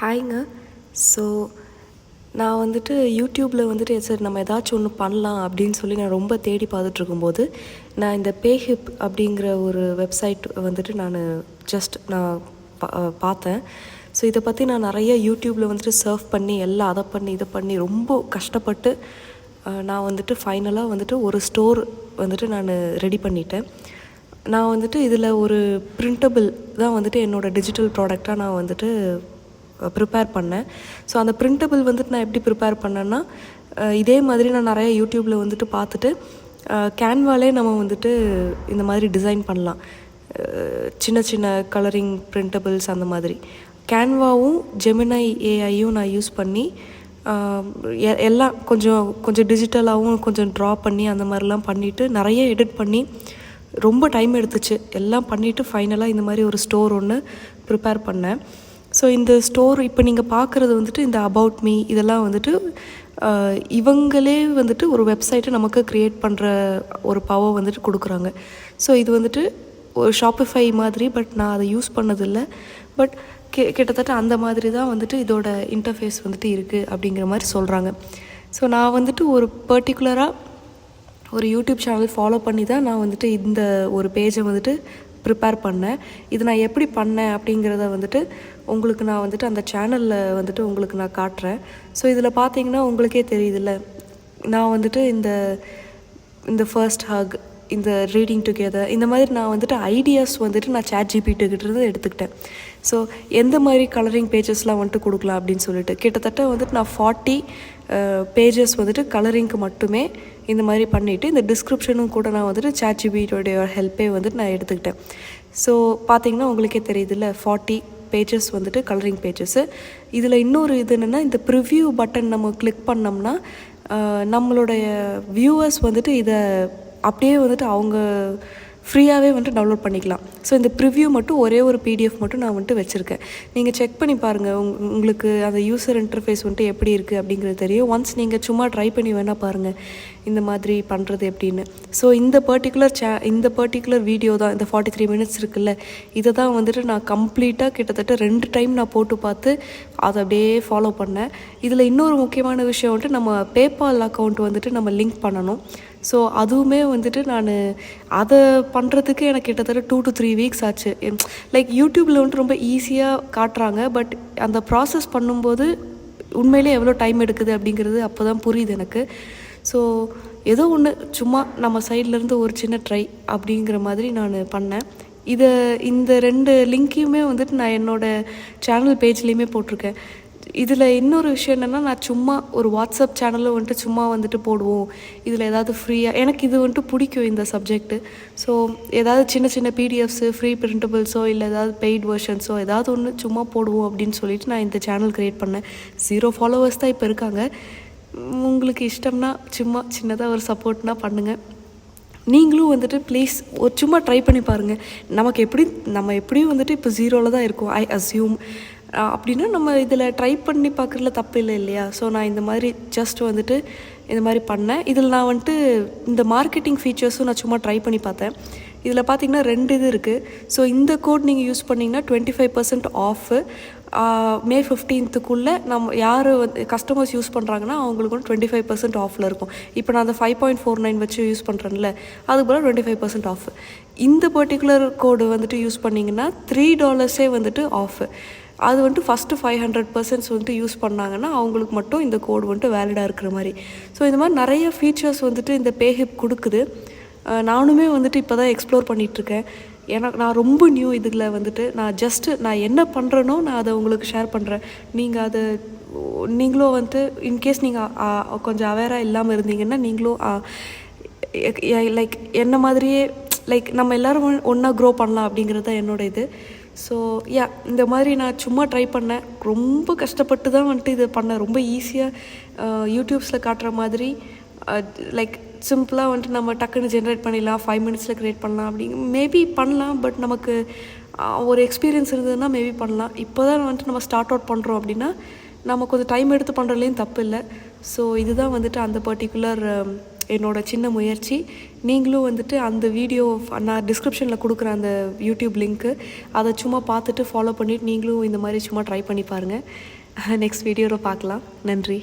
ஹாய்ங்க. So நான் வந்துட்டு யூடியூப்பில் வந்துட்டு சரி நம்ம ஏதாச்சும் ஒன்று பண்ணலாம் அப்படின்னு சொல்லி நான் ரொம்ப தேடி பார்த்துட்ருக்கும்போது நான் இந்த பேஹிப் அப்படிங்கிற ஒரு வெப்சைட் வந்துட்டு நான் பார்த்தேன். ஸோ இதை பற்றி நான் நிறைய யூடியூப்பில் வந்துட்டு சர்ஃப் பண்ணி எல்லாம் அதை பண்ணி இதை பண்ணி ரொம்ப கஷ்டப்பட்டு நான் வந்துட்டு ஃபைனலாக வந்துட்டு ஒரு ஸ்டோர் வந்துட்டு நான் ரெடி பண்ணிட்டேன். நான் வந்துட்டு இதில் ஒரு பிரிண்டபிள் தான் வந்துட்டு என்னோடய டிஜிட்டல் ப்ராடக்டாக நான் வந்துட்டு ப்ரிப்பேர் பண்ணேன். ஸோ அந்த பிரிண்டபிள் வந்துட்டு நான் எப்படி ப்ரிப்பேர் பண்ணேன்னா, இதே மாதிரி நான் நிறைய யூடியூப்பில் வந்துட்டு பார்த்துட்டு கேன்வாலே நம்ம வந்துட்டு இந்த மாதிரி டிசைன் பண்ணலாம். சின்ன சின்ன கலரிங் பிரிண்டபிள்ஸ் அந்த மாதிரி கேன்வாவும் ஜெமினை ஏஐயும் நான் யூஸ் பண்ணி எல்லாம் கொஞ்சம் கொஞ்சம் டிஜிட்டலாகவும் கொஞ்சம் ட்ரா பண்ணி அந்த மாதிரிலாம் பண்ணிவிட்டு நிறைய எடிட் பண்ணி ரொம்ப டைம் எடுத்துச்சு. எல்லாம் பண்ணிவிட்டு ஃபைனலாக இந்த மாதிரி ஒரு ஸ்டோர் ஒன்று ப்ரிப்பேர் பண்ணேன். ஸோ இந்த ஸ்டோர் இப்போ நீங்கள் பார்க்குறது வந்துட்டு இந்த அபவுட் மீ இதெல்லாம் வந்துட்டு இவங்களே வந்துட்டு ஒரு வெப்சைட்டை நமக்கு க்ரியேட் பண்ணுற ஒரு பவர் வந்துட்டு கொடுக்குறாங்க. ஸோ இது வந்துட்டு ஒரு ஷாப்பிஃபை மாதிரி, பட் நான் அதை யூஸ் பண்ணதில்லை. பட் கிட்டத்தட்ட அந்த மாதிரி தான் வந்துட்டு இதோட இன்டர்ஃபேஸ் வந்துட்டு இருக்குது அப்படிங்கிற மாதிரி சொல்கிறாங்க. ஸோ நான் வந்துட்டு ஒரு பர்டிகுலராக ஒரு யூடியூப் சேனல் ஃபாலோ பண்ணி தான் நான் வந்துட்டு இந்த ஒரு பேஜை வந்துட்டு ப்ரிப்பேர் பண்ணேன். இது நான் எப்படி பண்ணேன் அப்படிங்கிறத வந்துட்டு உங்களுக்கு நான் வந்துட்டு அந்த சேனலில் வந்துட்டு உங்களுக்கு நான் காட்டுறேன். ஸோ இதில் பார்த்தீங்கன்னா உங்களுக்கே தெரியுதுல்ல, நான் வந்துட்டு இந்த ஃபர்ஸ்ட் ஹக், இந்த ரீடிங் டுகெதர், இந்த மாதிரி நான் வந்துட்டு ஐடியாஸ் வந்துட்டு நான் ChatGPT எடுத்துக்கிட்டேன். ஸோ எந்த மாதிரி கலரிங் பேஜஸ்லாம் வந்துட்டு கொடுக்கலாம் அப்படின்னு சொல்லிட்டு கிட்டத்தட்ட வந்துட்டு நான் 40 பேஜஸ் வந்துட்டு கலரிங்க்கு மட்டுமே இந்த மாதிரி பண்ணிவிட்டு இந்த டிஸ்கிரிப்ஷனும் கூட நான் வந்துட்டு ChatGPTயோடைய ஹெல்ப்பே வந்துட்டு நான் எடுத்துக்கிட்டேன். ஸோ பார்த்தீங்கன்னா உங்களுக்கே தெரியுதுல்ல, 40 பேஜஸ் வந்துட்டு கலரிங் பேஜஸ்ஸு. இதில் இன்னொரு இது என்னென்னா, இந்த ப்ரிவ்யூ பட்டன் நம்ம கிளிக் பண்ணோம்னா நம்மளுடைய வியூவர்ஸ் வந்துட்டு இதை அப்படியே வந்துட்டு அவங்க ஃப்ரீயாகவே வந்துட்டு டவுன்லோட் பண்ணிக்கலாம். ஸோ இந்த ப்ரிவ்யூ மட்டும் ஒரே ஒரு PDF மட்டும் நான் வந்துட்டு வச்சுருக்கேன். நீங்கள் செக் பண்ணி பாருங்கள், உங்களுக்கு அந்த யூசர் இன்டர்ஃபேஸ் வந்துட்டு எப்படி இருக்குது அப்படிங்கிறது தெரியும். ஒன்ஸ் நீங்கள் சும்மா ட்ரை பண்ணி வேணால் பாருங்கள் இந்த மாதிரி பண்ணுறது எப்படின்னு. ஸோ இந்த பர்டிகுலர் வீடியோ தான், இந்த 43 மினிட்ஸ் இருக்குல்ல, இதை தான் வந்துட்டு நான் கம்ப்ளீட்டாக கிட்டத்தட்ட 2 டைம் நான் போட்டு பார்த்து அதை அப்படியே ஃபாலோ பண்ணேன். இதில் இன்னொரு முக்கியமான விஷயம் வந்துட்டு நம்ம பேபால் அக்கௌண்ட் வந்துட்டு நம்ம லிங்க் பண்ணணும். ஸோ அதுவுமே வந்துட்டு நான் அதை பண்ணுறதுக்கு எனக்கு கிட்டத்தட்ட 2 to 3 வீக்ஸ் ஆச்சு. லைக் யூடியூப்பில் வந்துட்டு ரொம்ப ஈஸியாக காட்டுறாங்க, பட் அந்த ப்ராசஸ் பண்ணும்போது உண்மையிலே எவ்வளோ டைம் எடுக்குது அப்படிங்கிறது அப்போ தான் புரியுது எனக்கு. ஸோ ஏதோ ஒன்று சும்மா நம்ம சைட்லேருந்து ஒரு சின்ன ட்ரை அப்படிங்கிற மாதிரி நான் பண்ணேன். இந்த 2 லிங்க்கையுமே வந்துட்டு நான் என்னோடய சேனல் பேஜ்லேயுமே போட்டிருக்கேன். இதில் இன்னொரு விஷயம் என்னென்னா, நான் சும்மா ஒரு வாட்ஸ்அப் சேனலும் வந்துட்டு சும்மா வந்துட்டு போடுவோம், இதில் ஏதாவது ஃப்ரீயாக, எனக்கு இது வந்துட்டு பிடிக்கும் இந்த சப்ஜெக்ட்டு. ஸோ ஏதாவது சின்ன சின்ன பிடிஎஃப்ஸு, ஃப்ரீ பிரிண்டபிள்ஸோ இல்லை ஏதாவது பெய்ட் வெர்ஷன்ஸோ ஏதாவது ஒன்று சும்மா போடுவோம் அப்படின்னு சொல்லிட்டு நான் இந்த சேனல் க்ரியேட் பண்ணேன். 0 ஃபாலோவர்ஸ் தான் இப்போ இருக்காங்க. உங்களுக்கு இஷ்டம்னா சும்மா சின்னதாக ஒரு சப்போர்ட்னா பண்ணுங்கள். நீங்களும் வந்துட்டு ப்ளீஸ் ஒரு சும்மா ட்ரை பண்ணி பாருங்கள். நம்ம எப்படியும் வந்துட்டு இப்போ 0ல் தான் இருக்கும், ஐ அஸ்யூம். அப்படின்னா நம்ம இதில் ட்ரை பண்ணி பார்க்குறதுல தப்பு இல்லை இல்லையா? ஸோ நான் இந்த மாதிரி ஜஸ்ட் வந்துட்டு இந்த மாதிரி பண்ணேன். இதில் நான் வந்துட்டு இந்த மார்க்கெட்டிங் ஃபீச்சர்ஸும் நான் சும்மா ட்ரை பண்ணி பார்த்தேன். இதில் பார்த்திங்கன்னா 2 இது இருக்குது. ஸோ இந்த கோட் நீங்கள் யூஸ் பண்ணிங்கன்னா 25% ஆஃபு. May 15க்குள்ளே நம்ம யார் கஸ்டமர்ஸ் யூஸ் பண்ணுறாங்கன்னா அவங்களுக்கு வந்து 25% ஆஃபில் இருக்கும். இப்போ நான் அந்த 5.49 வச்சு யூஸ் பண்ணுறேன்ல, அதுக்கு போல் 25% ஆஃப். இந்த பர்டிகுலர் கோடு வந்துட்டு யூஸ் பண்ணிங்கன்னா $3 வந்துட்டு ஆஃபு. அது வந்துட்டு ஃபஸ்ட்டு 500% வந்துட்டு யூஸ் பண்ணாங்கன்னா அவங்களுக்கு மட்டும் இந்த கோடு வந்துட்டு வேலிடாக இருக்கிற மாதிரி. ஸோ இந்த மாதிரி நிறைய ஃபீச்சர்ஸ் வந்துட்டு இந்த பேஹிப் கொடுக்குது. நானுமே வந்துட்டு இப்போ தான் எக்ஸ்ப்ளோர் பண்ணிகிட்ருக்கேன். நான் ரொம்ப நியூ இதில் வந்துட்டு நான் என்ன பண்ணுறேனோ நான் அதை உங்களுக்கு ஷேர் பண்ணுறேன். நீங்களும் வந்துட்டு இன்கேஸ் நீங்கள் கொஞ்சம் அவேராக இல்லாமல் இருந்தீங்கன்னா நீங்களும் லைக் என்ன மாதிரியே லைக் நம்ம எல்லோரும் ஒன்றா க்ரோ பண்ணலாம் அப்படிங்கிறது தான் என்னோட இது. ஸோ இந்த மாதிரி நான் சும்மா ட்ரை பண்ணேன். ரொம்ப கஷ்டப்பட்டு தான் வந்துட்டு இது பண்ணேன். ரொம்ப ஈஸியாக யூடியூப்ஸில் காட்டுற மாதிரி லைக் சிம்பிளாக வந்துட்டு நம்ம டக்குன்னு ஜென்ரேட் பண்ணிடலாம், 5 மினிட்ஸில் க்ரியேட் பண்ணலாம் மேபி பண்ணலாம். பட் நமக்கு ஒரு எக்ஸ்பீரியன்ஸ் இருந்ததுன்னா மேபி பண்ணலாம். இப்போ தான் வந்துட்டு நம்ம ஸ்டார்ட் அவுட் பண்ணுறோம் அப்படின்னா நம்ம கொஞ்சம் டைம் எடுத்து பண்ணுறதுலேயும் தப்பு இல்லை. ஸோ இதுதான் வந்துட்டு அந்த பர்டிகுலர் என்னோடய சின்ன முயற்சி. நீங்களும் வந்துட்டு அந்த வீடியோ நான் டிஸ்கிரிப்ஷனில் கொடுக்குற அந்த யூடியூப் லிங்க்கு அதை சும்மா பார்த்துட்டு ஃபாலோ பண்ணிவிட்டு நீங்களும் இந்த மாதிரி சும்மா ட்ரை பண்ணி பாருங்கள். நெக்ஸ்ட் வீடியோவில் பார்க்கலாம். நன்றி.